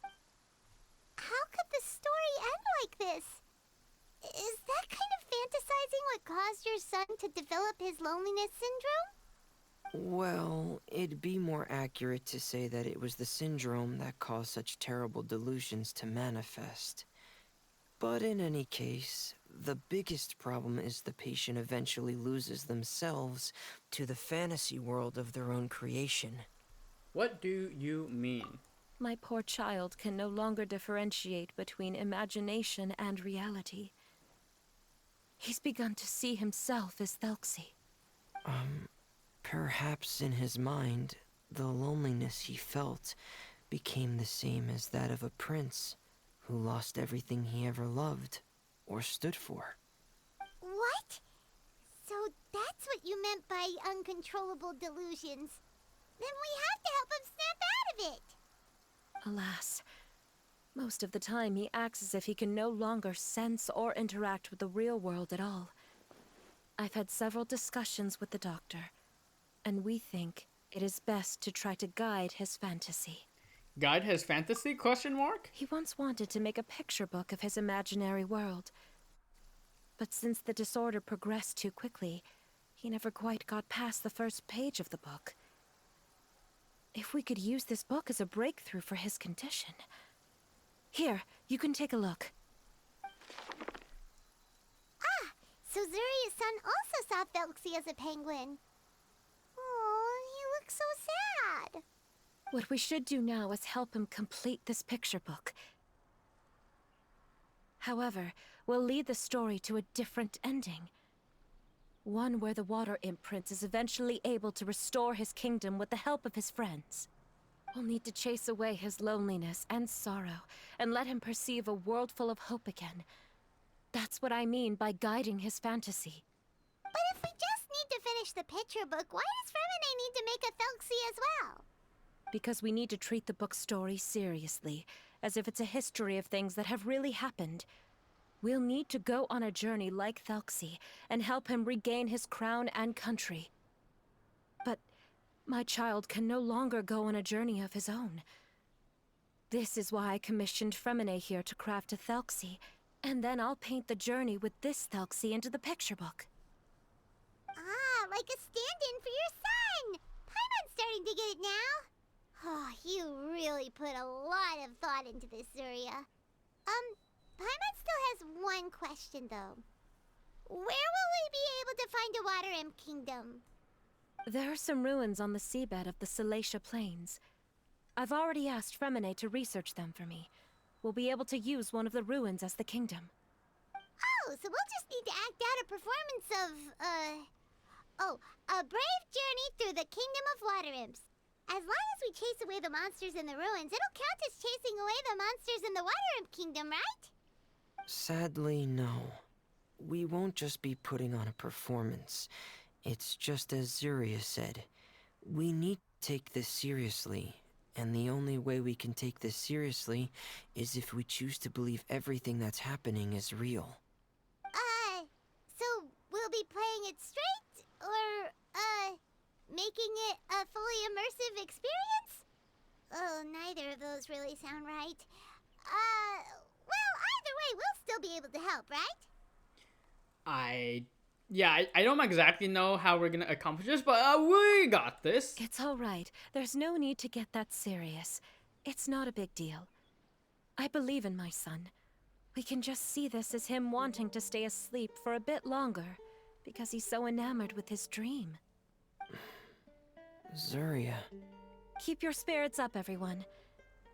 How could the story end like this? Is that kind of fantasizing what caused your son to develop his loneliness syndrome? Well, it'd be more accurate to say that it was the syndrome that caused such terrible delusions to manifest. But in any case, the biggest problem is the patient eventually loses themselves to the fantasy world of their own creation. What do you mean? My poor child can no longer differentiate between imagination and reality. He's begun to see himself as Thelxie. Perhaps in his mind, the loneliness he felt became the same as that of a prince who lost everything he ever loved or stood for. What? So that's what you meant by uncontrollable delusions. Then we have to help him snap out of it. Alas, most of the time he acts as if he can no longer sense or interact with the real world at all. I've had several discussions with the doctor, and we think it is best to try to guide his fantasy. Guide his fantasy? Question mark? He once wanted to make a picture book of his imaginary world. But since the disorder progressed too quickly, he never quite got past the first page of the book. If we could use this book as a breakthrough for his condition... Here, you can take a look. Ah, so Zuria's son also saw Thelxie as a penguin. Oh, he looks so sad. What we should do now is help him complete this picture book. However, we'll lead the story to a different ending. One where the Water Imp Prince is eventually able to restore his kingdom with the help of his friends. We'll need to chase away his loneliness and sorrow, and let him perceive a world full of hope again. That's what I mean by guiding his fantasy. But if we just need to finish the picture book, why does Fremine need to make a Thelxie as well? Because we need to treat the book's story seriously, as if it's a history of things that have really happened. We'll need to go on a journey like Thelxie, and help him regain his crown and country. But my child can no longer go on a journey of his own. This is why I commissioned Fremine here to craft a Thelxie, and then I'll paint the journey with this Thelxie into the picture book. Ah, like a stand-in for your son! Paimon's starting to get it now. Oh, you really put a lot of thought into this, Zuria. Paimon still has one question, though. Where will we be able to find a Water Imp Kingdom? There are some ruins on the seabed of the Salacia Plains. I've already asked Fremine to research them for me. We'll be able to use one of the ruins as the kingdom. Oh, so we'll just need to act out a performance of, a brave journey through the Kingdom of Water Imps. As long as we chase away the monsters in the ruins, it'll count as chasing away the monsters in the Water Imp Kingdom, right? Sadly, no. We won't just be putting on a performance. It's just as Zuria said. We need to take this seriously. And the only way we can take this seriously is if we choose to believe everything that's happening is real. So we'll be playing it straight? Or, making it a fully immersive experience? Oh, neither of those really sound right. Well, either way, we'll still be able to help, right? I don't exactly know how we're gonna accomplish this, but we got this. It's all right. There's no need to get that serious. It's not a big deal. I believe in my son. We can just see this as him wanting to stay asleep for a bit longer, because he's so enamored with his dream. Zuria. Keep your spirits up, everyone.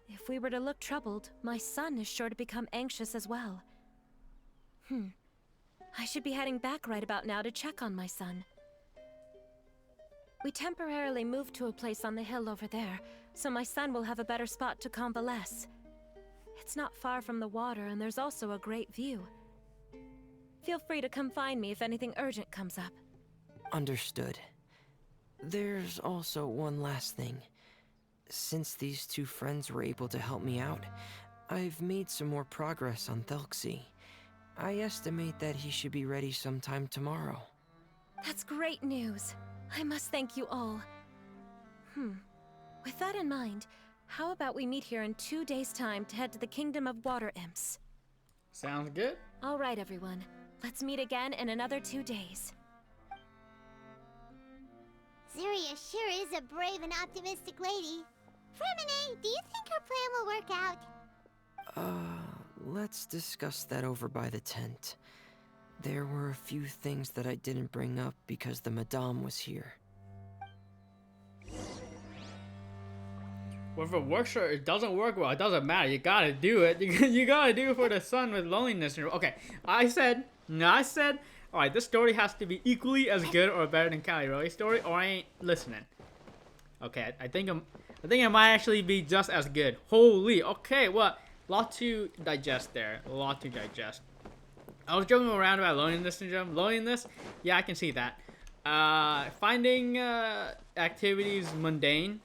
If we were to look troubled, my son is sure to become anxious as well. I should be heading back right about now to check on my son. We temporarily moved to a place on the hill over there, so my son will have a better spot to convalesce. It's not far from the water, and there's also a great view. Feel free to come find me if anything urgent comes up. Understood. There's also one last thing. Since these two friends were able to help me out, I've made some more progress on Thelxie. I estimate that he should be ready sometime tomorrow. That's great news. I must thank you all. With that in mind, how about we meet here in 2 days' time to head to the Kingdom of Water Imps? Sounds good. All right, everyone. Let's meet again in another 2 days. Zuria sure is a brave and optimistic lady. Fremine, do you think her plan will work out? Let's discuss that over by the tent. There were a few things that I didn't bring up because the Madame was here. Well, if it works or it doesn't work well, it doesn't matter. You gotta do it. You gotta do it for the son with loneliness. Okay, I said, alright, this story has to be equally as good or better than Caliro's story, or I ain't listening. Okay, I think it might actually be just as good. Holy, okay, well, lot to digest there. A lot to digest. I was joking around about loneliness syndrome. Loneliness, yeah, I can see that. Finding activities mundane,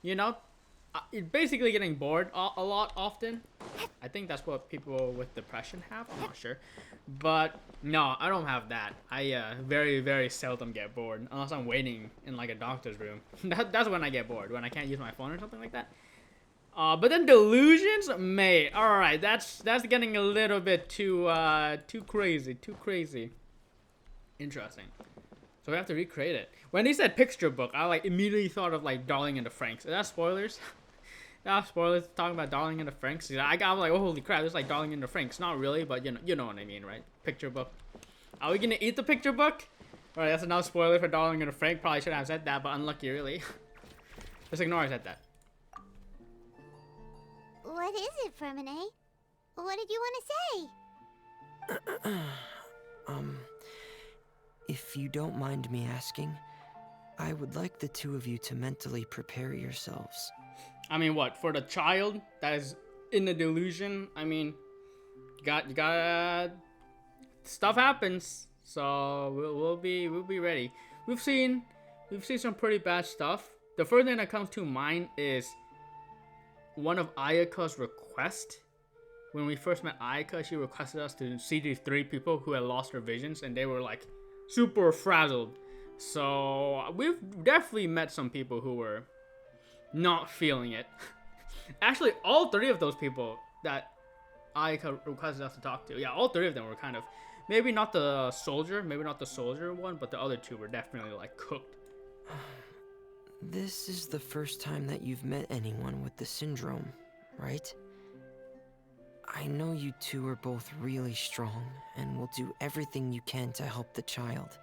you know, basically getting bored a lot often. I think that's what people with depression have. I'm not sure, but no, I don't have that. I very, very seldom get bored unless I'm waiting in like a doctor's room. That's when I get bored, when I can't use my phone or something like that. But then delusions, mate. All right, that's getting a little bit too crazy. Interesting. So we have to recreate it. When he said picture book, I like immediately thought of like Darling in the Franxx. Is that spoilers? That's spoilers talking about Darling in the Franxx. I was like, oh holy crap, it's like Darling in the Franxx. Not really, but you know what I mean, right? Picture book. Are we gonna eat the picture book? All right, that's another spoiler for Darling in the Franxx. Probably should have said that, but unlucky, really. Just ignore I said that. What is it, Fremine? What did you want to say? If you don't mind me asking, I would like the two of you to mentally prepare yourselves. I mean, what, for the child that is in the delusion? I mean, you got stuff happens, so we'll be ready. We've seen some pretty bad stuff. The first thing that comes to mind is one of Ayaka's requests. When we first met Ayaka, she requested us to see these 3 people who had lost their visions, and they were like super frazzled. So we've definitely met some people who were not feeling it. Actually, all 3 of those people that Ayaka requested us to talk to, yeah, all 3 of them were kind of, maybe not the soldier one, but the other 2 were definitely like cooked. This is the first time that you've met anyone with the syndrome, right? I know you two are both really strong and will do everything you can to help the child.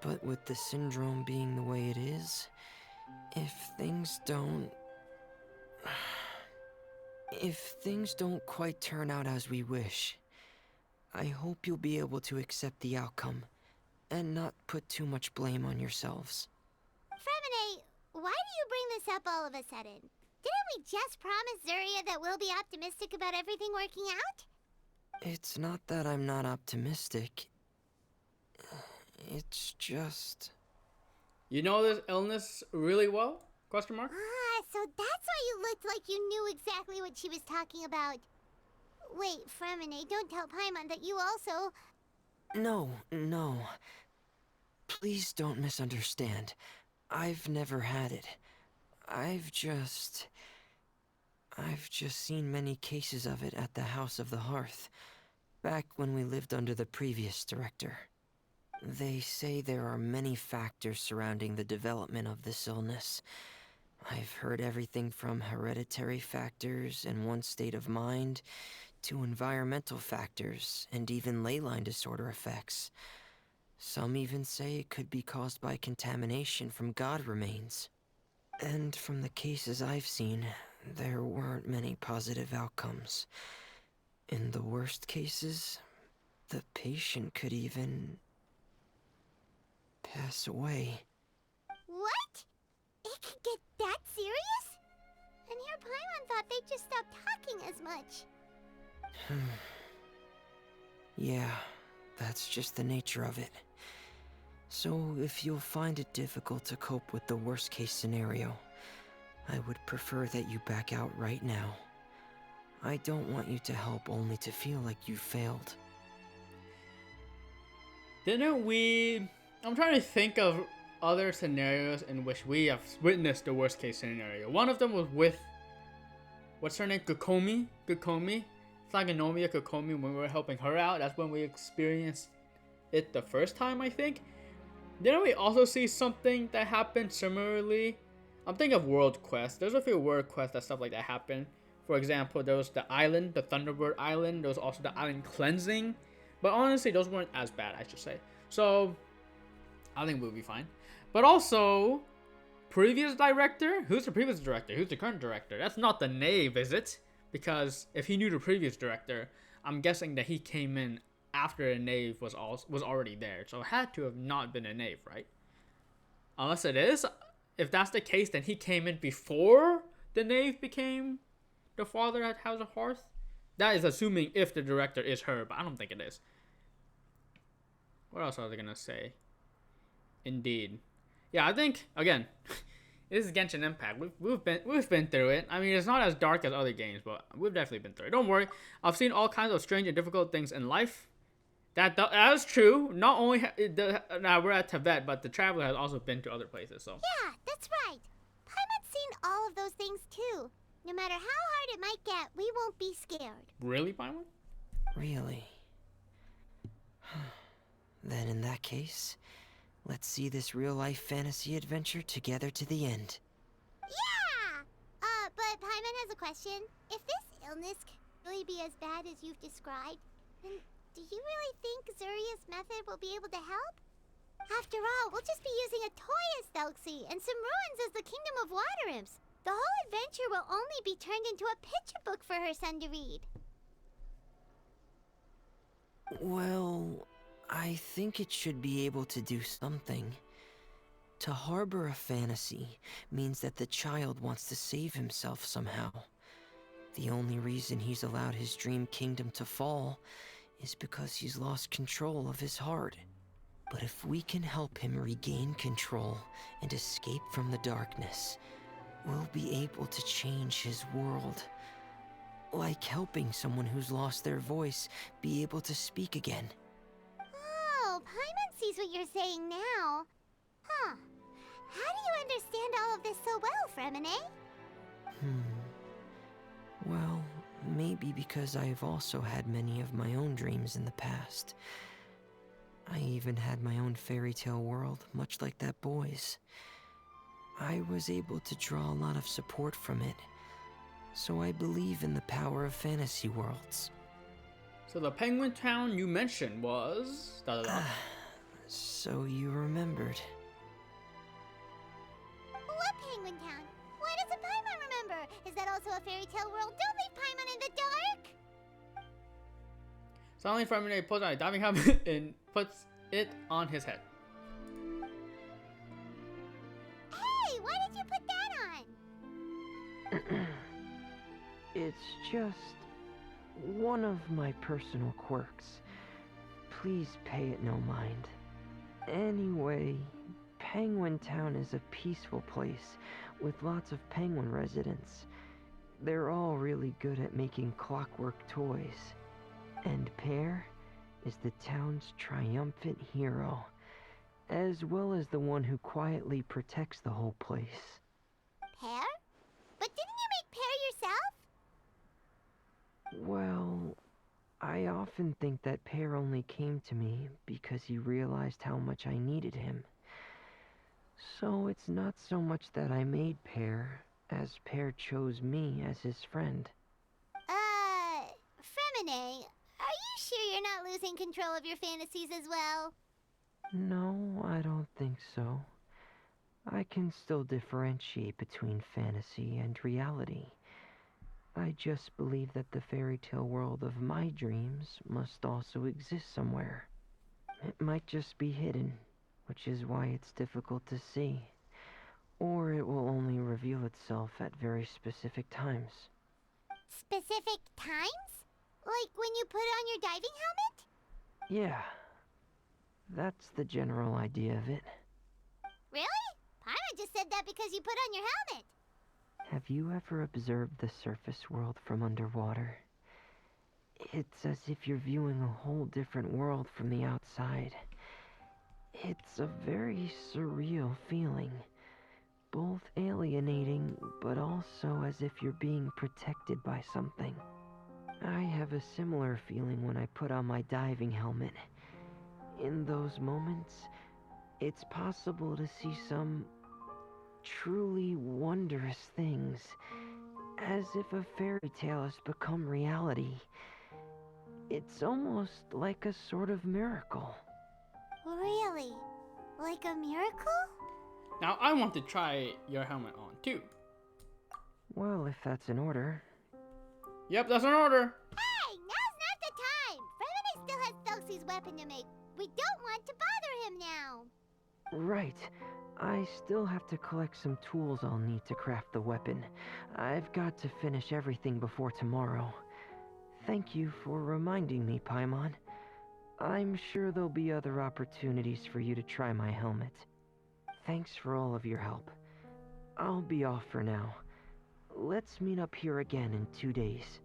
But with the syndrome being the way it is, if things don't quite turn out as we wish, I hope you'll be able to accept the outcome and not put too much blame on yourselves. Fremine, why do you bring this up all of a sudden? Didn't we just promise Zuria that we'll be optimistic about everything working out? It's not that I'm not optimistic. It's just... You know this illness really well? Question mark? Ah, so that's why you looked like you knew exactly what she was talking about. Wait, Fremine, don't tell Paimon that you also... No. Please don't misunderstand. I've never had it. I've just seen many cases of it at the House of the Hearth, back when we lived under the previous director. They say there are many factors surrounding the development of this illness. I've heard everything from hereditary factors and one's state of mind, to environmental factors, and even ley line disorder effects. Some even say it could be caused by contamination from god remains. And from the cases I've seen, there weren't many positive outcomes. In the worst cases, the patient could even pass away. What? It could get that serious? And here Paimon thought they'd just stop talking as much. Yeah, that's just the nature of it. So if you'll find it difficult to cope with the worst case scenario, I would prefer that you back out right now. I don't want you to help only to feel like you failed. Didn't we... I'm trying to think of other scenarios in which we have witnessed the worst case scenario. One of them was with... What's her name? Kokomi? It's like Anomia Kokomi when we were helping her out. That's when we experienced it the first time, I think. Didn't we also see something that happened similarly? I'm thinking of World Quest. There's a few World Quests that stuff like that happened. For example, there was the island, the Thunderbird Island. There was also the island cleansing. But honestly, those weren't as bad, I should say. So, I think we'll be fine. But also, previous director? Who's the previous director? Who's the current director? That's not the knave, is it? Because if he knew the previous director, I'm guessing that he came in after the knave was already there. So it had to have not been a knave, right? Unless it is. If that's the case, then he came in before the knave became the father at House of Hearth. That is assuming if the director is her, but I don't think it is. What else are they gonna say? Indeed. Yeah, I think again, this is Genshin Impact. We've been through it. I mean, it's not as dark as other games, but we've definitely been through it. Don't worry. I've seen all kinds of strange and difficult things in life. That is true. Not only we're at Teyvet, but the traveler has also been to other places. So Yeah, that's right. Paimon's seen all of those things too. No matter how hard it might get, we won't be scared. really, Paimon? Really? Then in that case, let's see this real-life fantasy adventure together to the end. Yeah! But Paimon has a question. If this illness can really be as bad as you've described, then do you really think Zuria's method will be able to help? After all, we'll just be using a toy as Thelxie and some ruins as the Kingdom of Water Imps. The whole adventure will only be turned into a picture book for her son to read. Well, I think it should be able to do something. To harbor a fantasy means that the child wants to save himself somehow. The only reason he's allowed his dream kingdom to fall is because he's lost control of his heart. But if we can help him regain control and escape from the darkness, we'll be able to change his world. Like helping someone who's lost their voice be able to speak again. Oh, Paimon sees what you're saying now. Huh. How do you understand all of this so well, Fremine? Well, maybe because I've also had many of my own dreams in the past. I even had my own fairy tale world, much like that boy's. I was able to draw a lot of support from it, so I believe in the power of fantasy worlds. So the penguin town you mentioned was... So you remembered. What Penguin Town? Why doesn't Paimon remember? Is that also a fairy tale world? Don't leave Paimon in the dark! Suddenly Fremine pulls out a diving helmet and puts it on his head. Hey, why did you put It's just one of my personal quirks. Please pay it no mind. Anyway, Penguin Town is a peaceful place with lots of penguin residents. They're all really good at making clockwork toys. And Pear is the town's triumphant hero, as well as the one who quietly protects the whole place. Pear? But didn't you make Pear yourself? Well, I often think that Pear only came to me because he realized how much I needed him. So it's not so much that I made Pear, as Pear chose me as his friend. Fremine, are you sure you're not losing control of your fantasies as well? No, I don't think so. I can still differentiate between fantasy and reality. I just believe that the fairy tale world of my dreams must also exist somewhere. It might just be hidden, which is why it's difficult to see. Or it will only reveal itself at very specific times. Specific times? Like when you put on your diving helmet? Yeah, that's the general idea of it. Really? Paimon just said that because you put on your helmet. Have you ever observed the surface world from underwater? It's as if you're viewing a whole different world from the outside. It's a very surreal feeling. Both alienating, but also as if you're being protected by something. I have a similar feeling when I put on my diving helmet. In those moments, it's possible to see some truly wondrous things, as if a fairy tale has become reality. It's almost like a sort of miracle. Really? Like a miracle? Now I want to try your helmet on too. Well, if that's in order. Yep, that's an order. Hey, now's not the time! Fremine still has Thelxie's weapon to make. We don't want to bother him now. Right. I still have to collect some tools I'll need to craft the weapon. I've got to finish everything before tomorrow. Thank you for reminding me, Paimon. I'm sure there'll be other opportunities for you to try my helmet. Thanks for all of your help. I'll be off for now. Let's meet up here again in 2 days.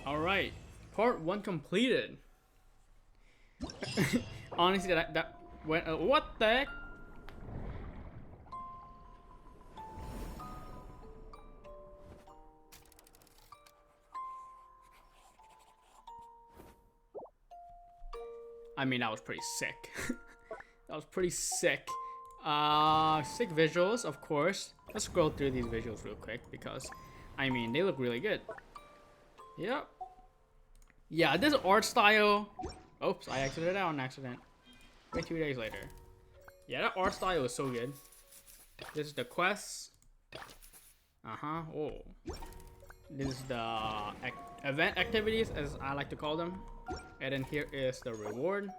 Alright, part 1 completed. Honestly, that went. What the heck? I mean, that was pretty sick. That was pretty sick. Sick visuals, of course. Let's scroll through these visuals real quick because, I mean, they look really good. Yep. Yeah, this art style. Oops, I exited out on accident. Wait, 2 days later. Yeah, that art style is so good. This is the quest. Oh. This is the event activities, as I like to call them. And then here is the reward.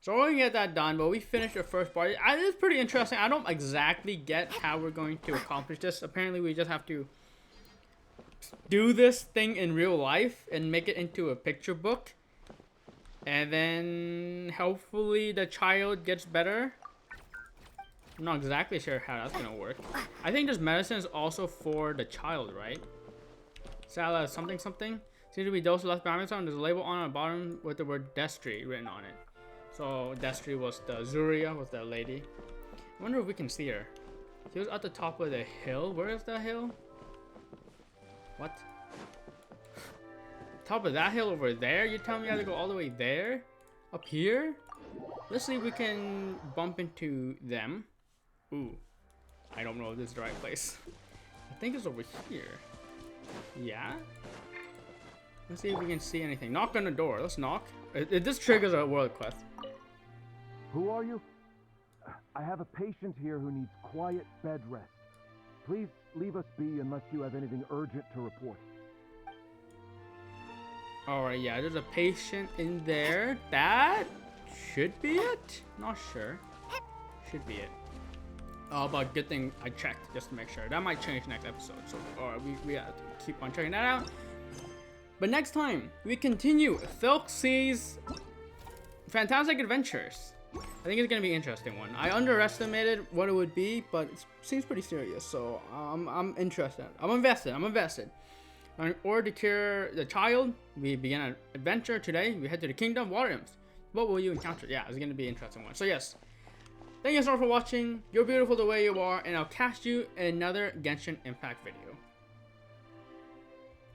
So we're gonna get that done, but we finished the first part. It's pretty interesting. I don't exactly get how we're going to accomplish this. Apparently, we just have to do this thing in real life and make it into a picture book. And then hopefully the child gets better. I'm not exactly sure how that's gonna work. I think this medicine is also for the child, right? Sala something something. Seems to be those left behind. There's a label on the bottom with the word Destry written on it. So Destry was the Zuria, was the lady. I wonder if we can see her. She was at the top of the hill. Where is the hill? What? Top of that hill over there? You tell me I have to go all the way there? Up here? Let's see if we can bump into them. Ooh. I don't know if this is the right place. I think it's over here. Yeah? Let's see if we can see anything. Knock on the door. Let's knock. This triggers a world quest. Who are you? I have a patient here who needs quiet bed rest. Please leave us be unless you have anything urgent to report. Alright, yeah, there's a patient in there. That should be it? Not sure. Should be it. But good thing I checked just to make sure. That might change next episode, so we have to keep on checking that out. But next time, we continue Thelxie's Fantastic Adventures. I think it's gonna be an interesting one. I underestimated what it would be, but it seems pretty serious, so I'm interested. I'm invested. In order to cure the child, we begin an adventure today. We head to the Kingdom of Water Imps. What will you encounter? Yeah, it's gonna be an interesting one. So yes, thank you so much for watching. You're beautiful the way you are, and I'll catch you in another Genshin Impact video.